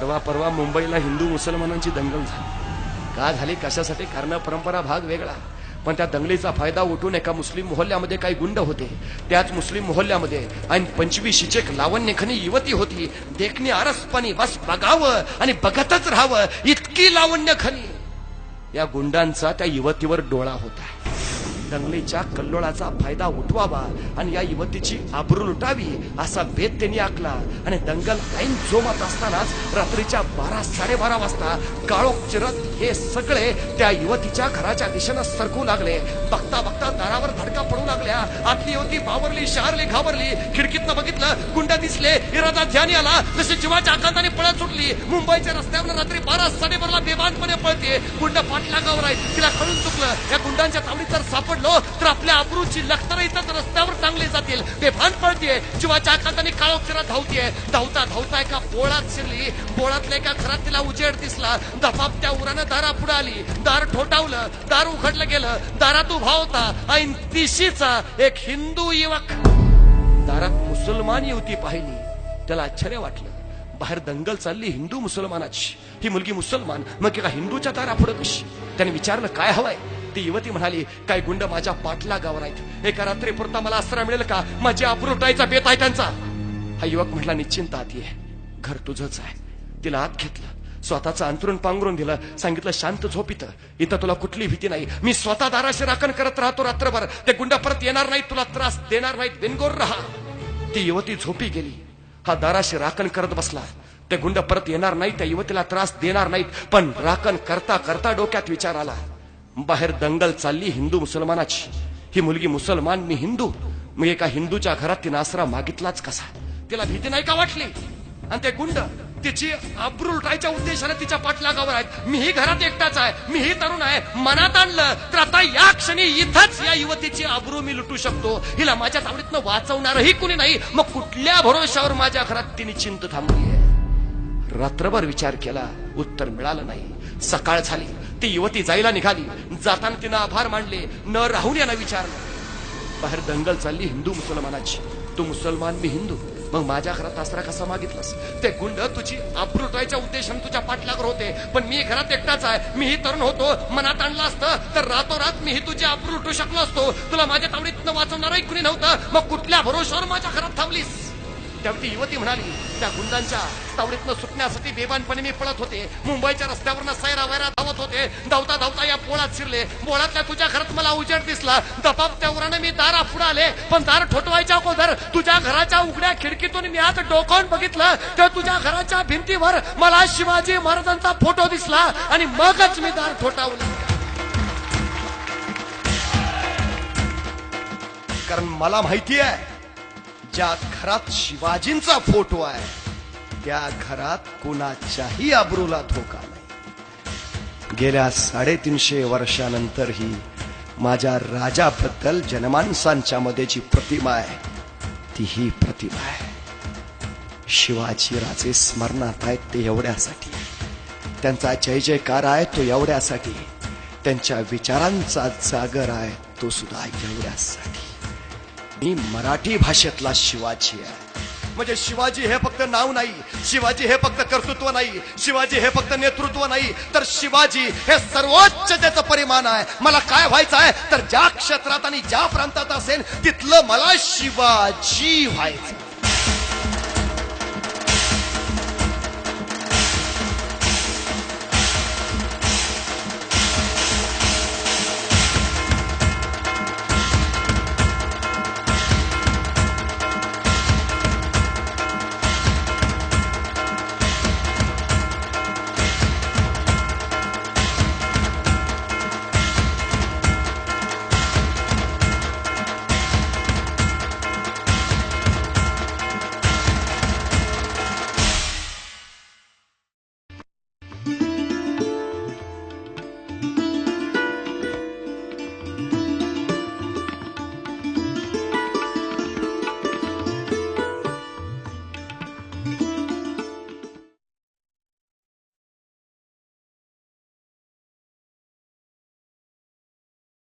परवा मुंबईला हिंदू मुसलमानांची दंगल झाली. का झाली, कशासाठी? कारण परंपरा भाग वेगळा, पण त्या दंगलीचा फायदा उठून एका मुस्लिम मोहल्ल्यामध्ये काही गुंड होते. त्याच मुस्लिम मोहल्ल्यामध्ये आणि 25 एक लावण्यखनी युवती होती. देखणी आरसपणी बस बघावं आणि बघतच राहावं इतकी लावण्यखनी. या गुंडांचा त्या युवतीवर डोळा होता. दंगलीच्या कल्लोळाचा फायदा उठवावा आणि या युवतीची आबरू लुटावी असा बेत त्यांनी आखला. आणि दंगल ऐन जोमात असतानाच रात्रीच्या 12-12:30 वाजता काळोख चिरत हे सगळे त्या युवतीच्या घराच्या दिशेनं सरकू लागले. बघता बघता दारावर धडका पडू लागल्या. आतली युवती बावरली, शहरली, घाबरली. खिडकीतनं बघितलं, गुंड दिसले. इरादा ध्यानी आला, जशी जीवाच्या आकांताने पळत सुटली. मुंबईच्या रस्त्यावर रात्री 12-12:30 बेबानपणे पळते. गुंड पाठलागावर आहे. तिला कळून चुकलं, या गुंडांच्या तावडीत जर सापडलो तर आपल्या अब्रूची लखतर इथं रस्त्यावर चांगली जातील. बेभान पळतीये, जीवाच्या आकांताने काळोख चिरत धावतीये. धावता धावता एका बोळात शिरली. बोळातल्या एका घरात तिला उजेड दिसला. दफाप त्या उरानं दारा पुढे आली. दार ठोठावलं, दार उघडलं गेलं. दारात उभा होता ऐन तिशीचा एक हिंदू युवक. दारात मुसलमान युवती पाहिली. त्याला आश्चर्य वाटलं. बाहेर दंगल चालली हिंदू मुसलमानाची. ही मुलगी मुसलमान, मग एका हिंदूच्या दारा पुढे कशी? त्याने विचारलं, काय हवंय? ती युवती म्हणाली, काय गुंड माझ्या पाठलागावर आहेत. एका रात्रीपुरता मला आश्रय मिळेल का? माझी आबरू लुटायचा बेत आहे त्यांचा. हा युवक म्हटला, निश्चिंत आत ये, घर तुझंच आहे. तिला आत घेतलं, स्वतःचं अंतरून पांघरून दिलं. सांगितलं, शांत झोप इथं तुला कुठली भीती नाही. मी स्वतः दाराशी राखण करत राहतो रात्रभर. ते गुंड परत येणार नाहीत, तुला त्रास देणार नाहीत, बिनगोर राहा. ती युवती झोपी गेली. हा दाराशी राखण करत बसला. ते गुंड परत येणार नाहीत, त्या युवतीला त्रास देणार नाहीत. पण राखण करता करता डोक्यात विचार आला, बाहेर दंगल चालली हिंदू मुसलमानाची. ही मुलगी मुसलमान, मी हिंदू. मग एका हिंदूच्या घरात तिने आसरा मागितलाच कसा? तिला भीती नाही का वाटली? आणि ते गुंड तिची आबरू लुटायच्या उद्देशाने तिच्या पाठलागावर आहेत. मीही घरात एकटाच आहे, मीही तरुण आहे. मनात आणलं तर आता या क्षणी इथंच या युवतीची आबरू मी लुटू शकतो. हिला माझ्या तावडीतनं वाचवणारही कुणी नाही. मग कुठल्या भरोशावर माझ्या घरात तिने चिंत थांबली आहे? रात्रभर विचार केला, उत्तर मिळालं नाही. सकाळ झाली, ती युवती जायला निघाली. जाताना तिनं आभार मानले, न राहून यानं विचारलं, बाहेर दंगल चालली हिंदू मुसलमानाची. तू मुसलमान, मी हिंदू, मग माझ्या घरात आसरा कसा मागितलास? ते गुंड तुझी आबरू लुटायच्या उद्देशाने तुझ्या पाठलागावर होते, पण मी घरात एकटाच आहे. मीही तरुण होतो. मनात आणलं असतं तर रातोरात मीही तुझी आबरू लुटू शकलो असतो. तुला माझ्या तावडीतनं वाचवणारही कुणी नव्हतं. मग कुठल्या भरोशावर माझ्या घरात थांबलीस? त्यावेळी युवती म्हणाली, त्या गुंडांच्या तावडीतनं सुटण्यासाठी बेबानपणे मी पळत होते. मुंबईच्या रस्त्यावरनं सैरा वैरा धावत होते. धावता धावता या पोळात शिरले. पोळातल्या तुझ्या घरात मला उजेड दिसला. दपाप त्या उराने मी दारा पुढे आले. पण दार ठोठवायच्या अगोदर तुझ्या घराच्या उघड्या खिडकीतून मी आत डोकावून बघितलं तर तुझ्या घराच्या भिंतीवर मला शिवाजी महाराजांचा फोटो दिसला. आणि मगच मी दार ठोठावलं. कारण मला माहिती आहे, ज्या घरात शिवाजींचा फोटो आहे त्या घरात कोणाच्याही आबरूला धोका नाही. गेल्या 350 वर्षानंतरही माझ्या राजाबद्दल जनमानसांच्या मध्ये जी प्रतिमा आहे ती ही प्रतिमा आहे. शिवाजी राजे स्मरणात आहेत ते एवढ्यासाठी, त्यांचा जय जयकार आहे तो एवढ्यासाठी, त्यांच्या विचारांचा जागर आहे तो सुद्धा एवढ्यासाठी. मी मराठी भाषेतला शिवाजी आहे. म्हणजे शिवाजी हे फक्त नाव नाही, शिवाजी हे फक्त कर्तृत्व नाही, शिवाजी हे फक्त नेतृत्व नाही, तर शिवाजी हे सर्वोच्च त्याचं परिमाण आहे. मला काय व्हायचं आहे तर ज्या क्षेत्रात आणि ज्या प्रांतात असेल तिथलं मला शिवाजी व्हायचं.